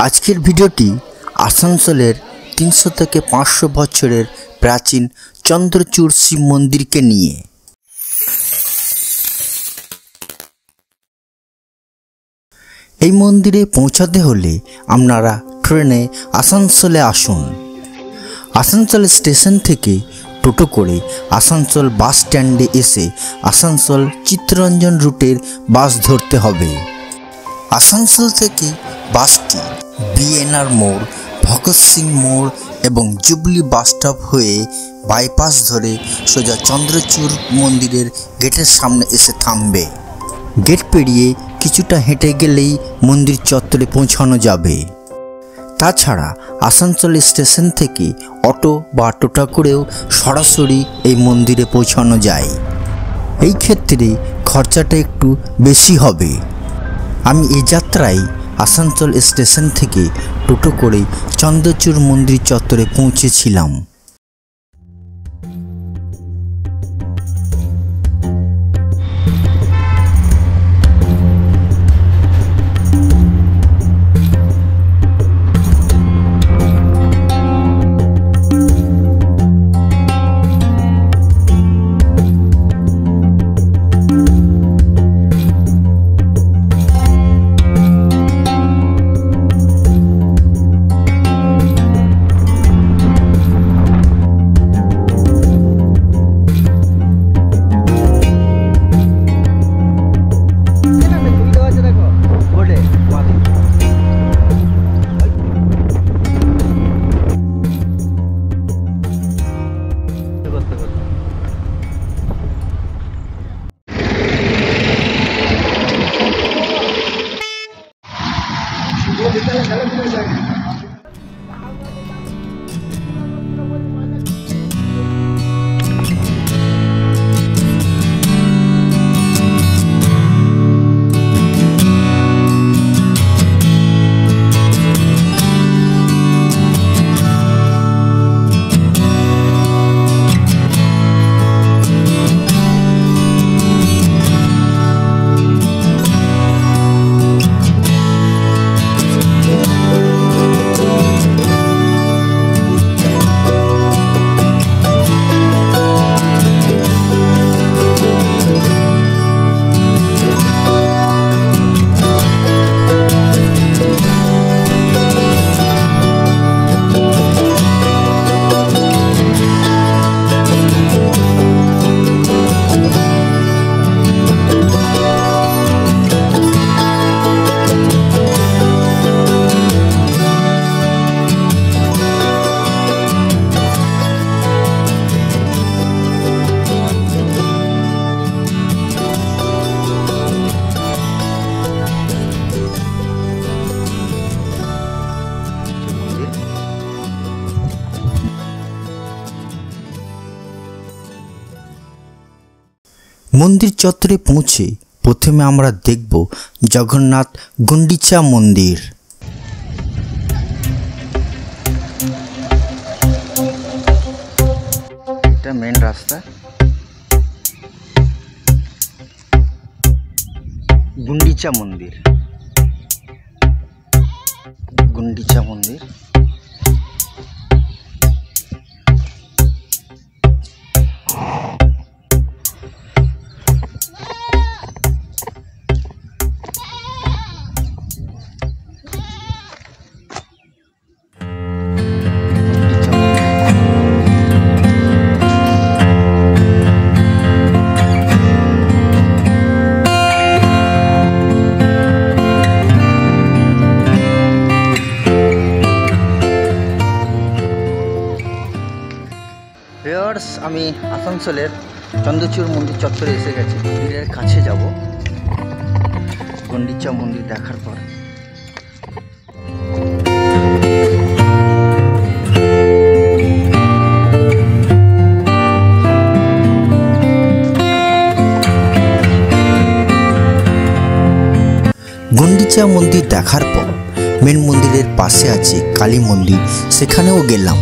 আজকের ভিডিওটি আসানসোলের 300 থেকে 500 বছরের প্রাচীন চন্দ্রচূড় শিব মন্দিরকে নিয়ে। এই মন্দিরে পৌঁছাতে হলে আপনারা ট্রেনে আসানসোলে আসুন। আসানসোল স্টেশন থেকে টোটো করে আসানসোল বাস স্ট্যান্ডে এসে আসানসোল চিত্তরঞ্জন রুটের বাস ধরতে হবে। আসানসোল থেকে বাসটি বিএনআর মোড়, ভগৎ সিং মোড় এবং জুবলি বাস স্টপ হয়ে বাইপাস ধরে সোজা চন্দ্রচূড় মন্দিরের গেটের সামনে এসে থামবে। গেট পেরিয়ে কিছুটা হেঁটে গেলেই মন্দির চত্বরে পৌঁছানো যাবে। তাছাড়া আসানসোল স্টেশন থেকে অটো বা টোটো করেও সরাসরি এই মন্দিরে পৌঁছানো যায়। এই ক্ষেত্রে খরচাটা একটু বেশি হবে। আমি এই যাত্রায় আসানসোল স্টেশন থেকে টোটো করে চন্দ্রচূড় মন্দির চত্বরে পৌঁছেছিলাম। মন্দির চত্বরে পৌঁছে প্রথমে আমরা দেখব জগন্নাথ গুন্ডিচা মন্দির। এটা মেন রাস্তা। গুন্ডিচা মন্দির, গুন্ডিচা মন্দির। আমি আসানসোলের চন্দ্রচূড় মন্দির চত্বরে এসে গেছি। মন্দিরের কাছে যাব গুন্ডিচা মন্দির দেখার পর। গুন্ডিচা মন্দির দেখার পর মেন মন্দিরের পাশে আছে কালী মন্দির, সেখানেও গেলাম।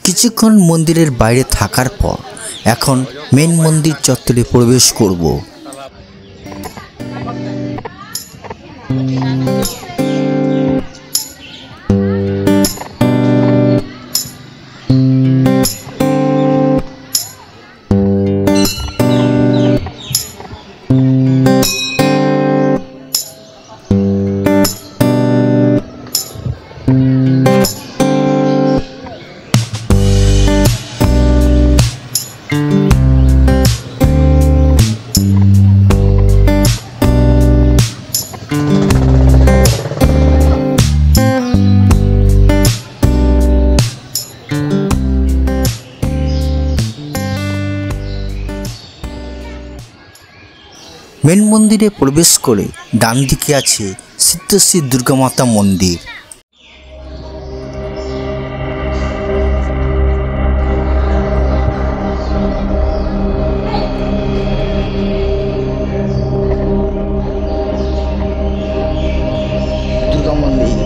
কিছুক্ষণ মন্দিরের বাইরে থাকার পর এখন মেন মন্দির চত্বরে প্রবেশ করব। মেন মন্দিরে প্রবেশ করে ডান দিকে আছে সিদ্ধেশ্বরী দুর্গা মাতা মন্দির। দুর্গা মন্দির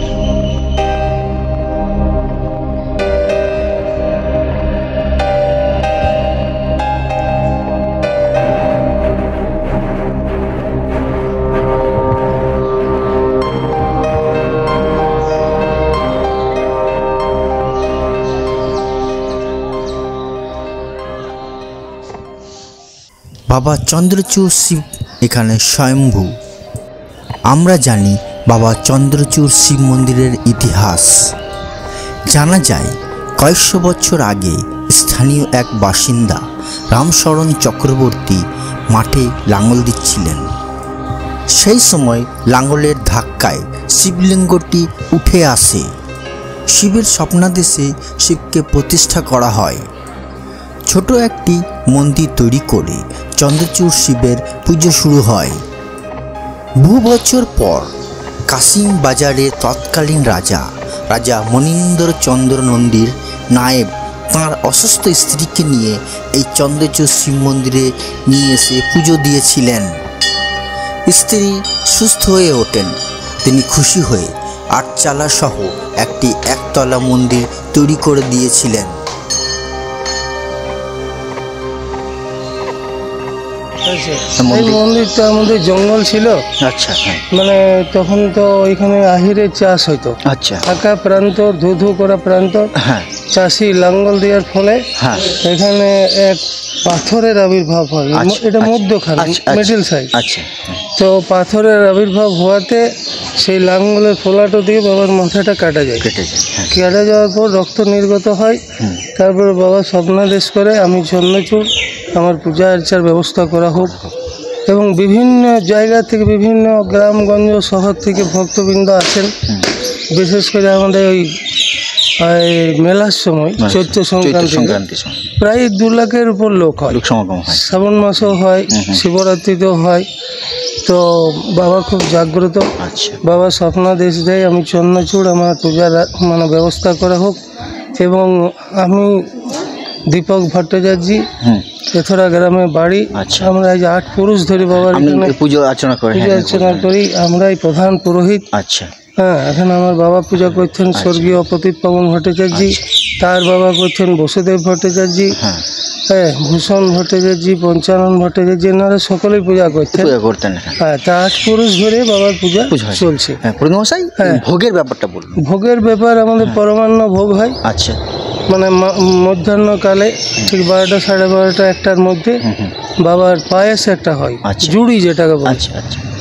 বাবা চন্দ্রচূড় শিব এখানে স্বয়ম্ভু। আমরা জানি বাবা চন্দ্রচূড় শিব মন্দিরের ইতিহাস। জানা যায় কয়েকশো বছর আগে স্থানীয় এক বাসিন্দা রামশরণ চক্রবর্তী মাঠে লাঙল দিচ্ছিলেন। সেই সময় লাঙলের ধাক্কায় শিবলিঙ্গটি উঠে আসে। শিবের স্বপ্নাদেশে শিবকে প্রতিষ্ঠা করা হয়। ছোট একটি মন্দির তৈরি করে চন্দ্রচূড় শিবের পুজো শুরু হয়। বহু বছর পর কাশিম বাজারে তৎকালীন রাজা মনীন্দ্র চন্দ্র নন্দীর নায়েব তাঁর অসুস্থ স্ত্রীকে নিয়ে এই চন্দ্রচূড় শিব মন্দিরে নিয়ে এসে পুজো দিয়েছিলেন। স্ত্রী সুস্থ হয়ে ওঠেন। তিনি খুশি হয়ে আটচালা সহ একটি একতলা মন্দির তৈরি করে দিয়েছিলেন। এই মন্দিরটা আমাদের জঙ্গল ছিল। আচ্ছা, মানে তখন তো ওইখানে আহিরের চাষ হইতো। আচ্ছা, ফাঁকা প্রান্ত, ধু করা প্রান্ত, হ্যাঁ, চাষি লাঙ্গল দেওয়ার ফলে হ্যাঁ, এখানে এক পাথরের আবির্ভাব হয়। এটা মধ্যখানে মিডল সাইড। আচ্ছা, তো পাথরের আবির্ভাব হওয়াতে সেই লাঙ্গলের ফোলাটো দিয়ে বাবার মাথাটা কাটা যায়। কাটা যাওয়ার পর রক্ত নির্গত হয়। তারপর বাবা স্বপ্নাদেশ করে আমি চন্দ্রচূড় আমার পূজা আর্চার ব্যবস্থা করা হোক, এবং বিভিন্ন জায়গা থেকে বিভিন্ন গ্রামগঞ্জ শহর থেকে ভক্তবৃন্দ আসেন। বিশেষ করে আমাদের ওই মেলার সময় চৈত্র সংক্রান্তি প্রায় 2 লাখের উপর লোক হয়। শ্রাবণ মাসও হয়, শিবরাত্রিতেও হয়। তো বাবা খুব জাগ্রত। বাবা স্বপ্নাদেশ দেয় আমি চন্দ্রচূড় আমার পূজার মানে ব্যবস্থা করা হোক। এবং আমি দীপক ভট্টাচার্য, এছাড়া গ্রামে বাড়ি। আমরা এই যে 8 পুরুষ ধরে বাবার পুজো অর্চনা করি। আমরাই প্রধান পুরোহিত। আচ্ছা, হ্যাঁ, এখন আমার বাবা পূজা করছেন স্বর্গীয় অপতীত পবন ভট্টাচার্য, তার বাবা করছেন বসুদেব ভট্টাচার্য, হ্যাঁ, ভূষণ ভট্টাচার্য, পঞ্চানন ভট্টাচার্য, এনারা সকলেই পূজা করতেন। হ্যাঁ, তা 8 পুরুষ ধরে বাবার পূজা চলছে। হ্যাঁ, ভোগের ব্যাপারটা বলুন। ভোগের ব্যাপার আমাদের পরমান্ন ভোগ হয়। আচ্ছা, মানে মধ্যাহ্নকালে ঠিক 12টা সাড়ে 12টা 1টার মধ্যে বাবার পায়েস একটা হয়, জুড়ি যেটাকে বলে,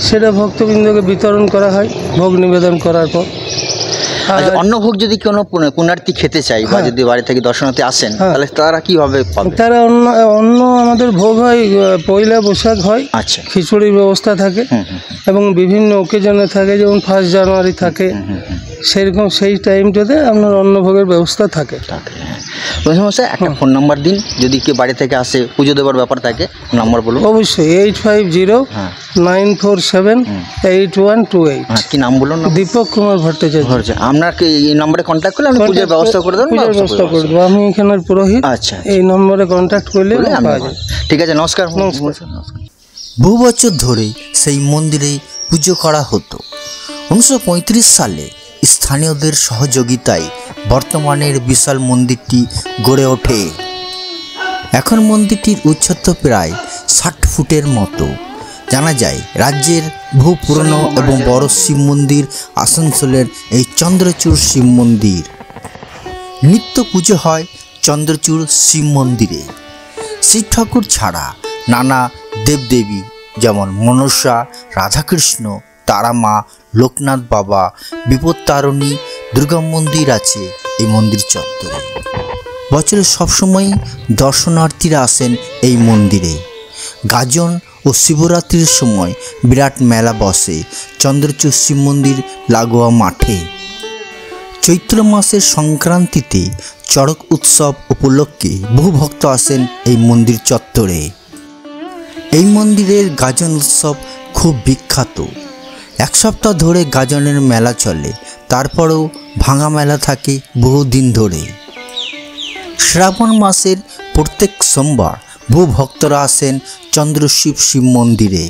সেটা ভক্তবৃন্দকে বিতরণ করা হয় ভোগ নিবেদন করার পর। অন্নভোগ যদি কোনো পুণ্যার্থী খেতে চাই বা যদি বাড়ি থেকে দর্শনার্থী আসেন, তাহলে তারা কিভাবে পাবে? তারা অন্য আমাদের ভোগ হয়, পয়লা বৈশাখ হয়, আচ্ছা, খিচুড়ির ব্যবস্থা থাকে, এবং বিভিন্ন ওকেজনে থাকে, যেমন 1 জানুয়ারি থাকে, সেরকম সেই টাইমটাতে আপনার অন্নভোগের ব্যবস্থা থাকে। একটা ফোন নাম্বার দিন, যদি কেউ বাড়ি থেকে আসে পুজো দেওয়ার ব্যাপার থাকে, নাম্বার বলুন। অবশ্যই 8509478128। কি নাম বলুন? দীপক কুমার ভট্টাচার্য। আপনাকে এই নম্বরে কন্ট্যাক্ট করলে আমি পূজার ব্যবস্থা করে দেবো। ব্যবস্থা করে দেবো, আমি এখানের পুরোহিত। আচ্ছা, এই নম্বরে কন্ট্যাক্ট করলে ঠিক আছে। নমস্কার। বহু বছর ধরে সেই মন্দিরে পুজো করা হতো। 1935 সালে স্থানীয়দের সহযোগিতায় বর্তমানের বিশাল মন্দিরটি গড়ে ওঠে। এখন মন্দিরটির উচ্চতা প্রায় 60 ফুটের মতো। জানা যায় রাজ্যের বহু পুরনো এবং বড় শিব মন্দির আসানসোলের এই চন্দ্রচূড় শিব মন্দির। নিত্য পুজো হয় চন্দ্রচূড় শিব মন্দিরে। শিব ঠাকুর ছাড়া নানা দেবদেবী যেমন মনসা, রাধাকৃষ্ণ, তারামা, লোকনাথ বাবা, বিপত্তারিণী, দুর্গা মন্দির আছে এই মন্দির চত্বরে। বছরে সবসময় দর্শনার্থীরা আসেন এই মন্দিরে। গাজন ও শিবরাত্রির সময় বিরাট মেলা বসে চন্দ্রচূড় শিব মন্দির লাগোয়া মাঠে। চৈত্র মাসের সংক্রান্তিতে চড়ক উৎসব উপলক্ষে বহু ভক্ত আসেন এই মন্দির চত্বরে। এই মন্দিরের গাজন উৎসব খুব বিখ্যাত। 1 সপ্তাহ ধরে গাজনের মেলা চলে, তারপরেও ভাঙা মেলা থাকে বহুদিন ধরে। শ্রাবণ মাসের প্রত্যেক সোমবার বহু ভক্তরা আসেন চন্দ্রশিব শিব মন্দিরে।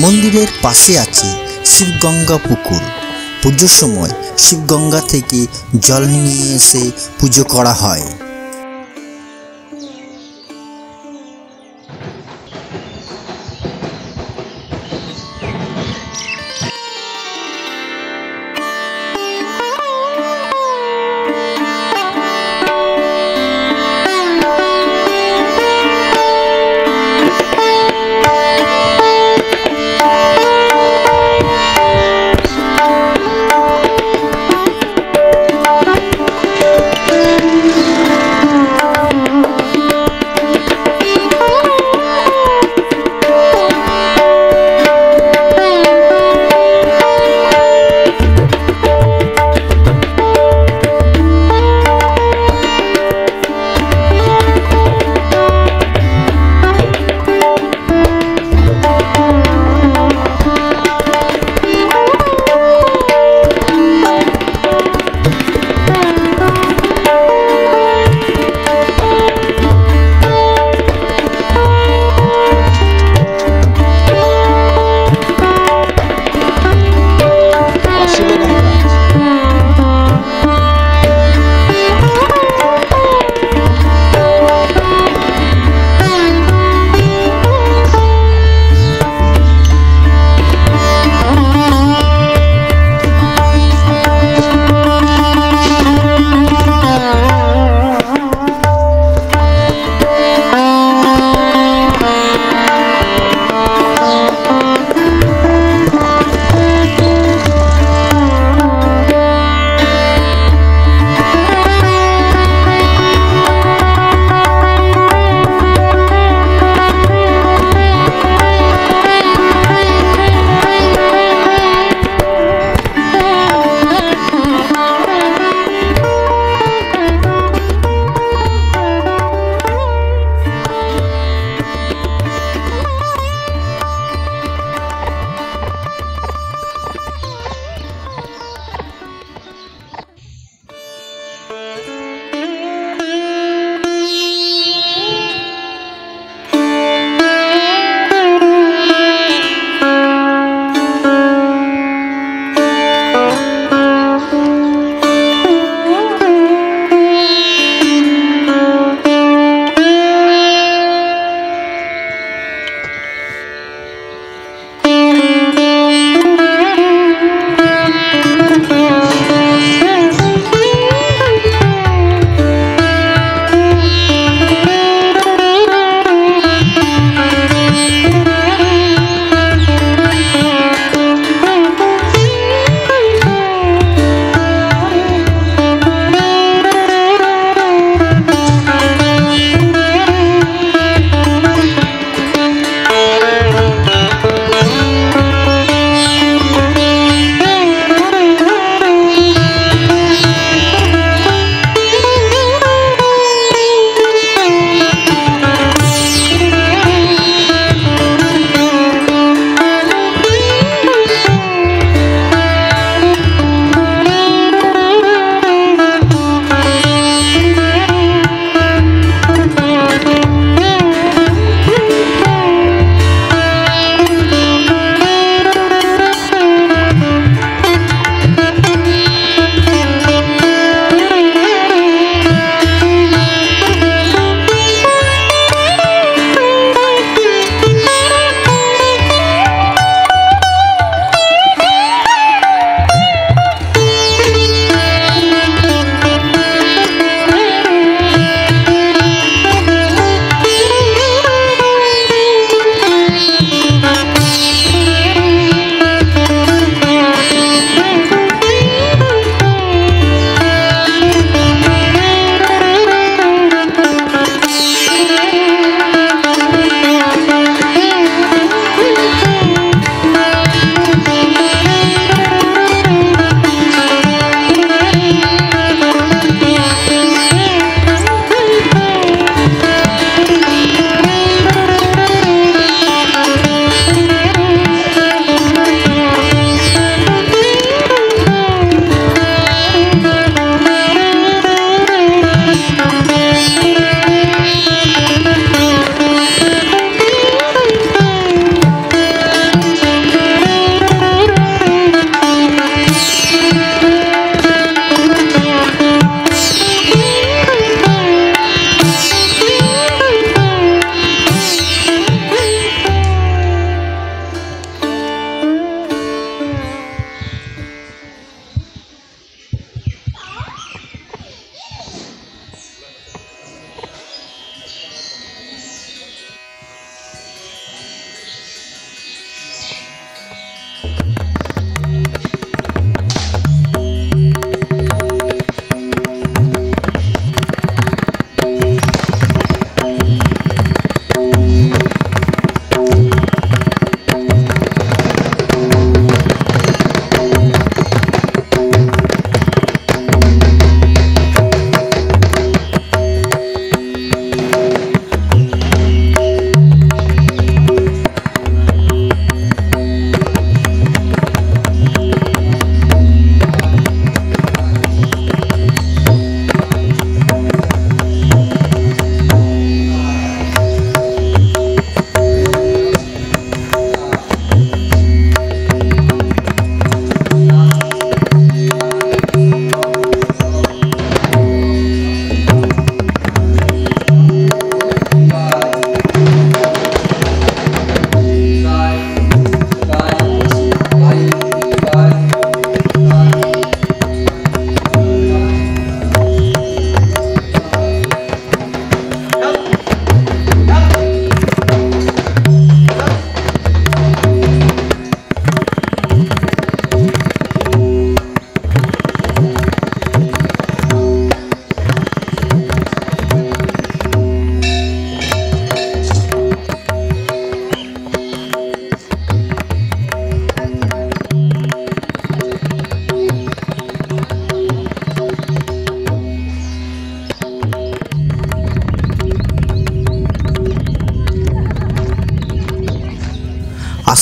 মন্দিরের পাশে আছে শিবগঙ্গা পুকুর। পুজোর সময় শিবগঙ্গা থেকে জল নিয়ে এসে পুজো করা হয়।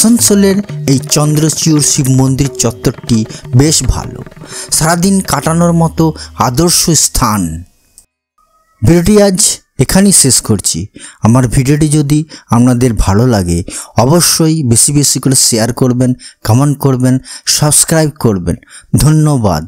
আসানসোলের এই চন্দ্রচূড় শিব মন্দির চত্বরটি বেশ ভালো, সারাদিন কাটানোর মতো আদর্শ স্থান। ভিডিওটি আজ এখানেই শেষ করছি। আমার ভিডিওটি যদি আপনাদের ভালো লাগে অবশ্যই বেশি বেশি করে শেয়ার করবেন, কমেন্ট করবেন, সাবস্ক্রাইব করবেন। ধন্যবাদ।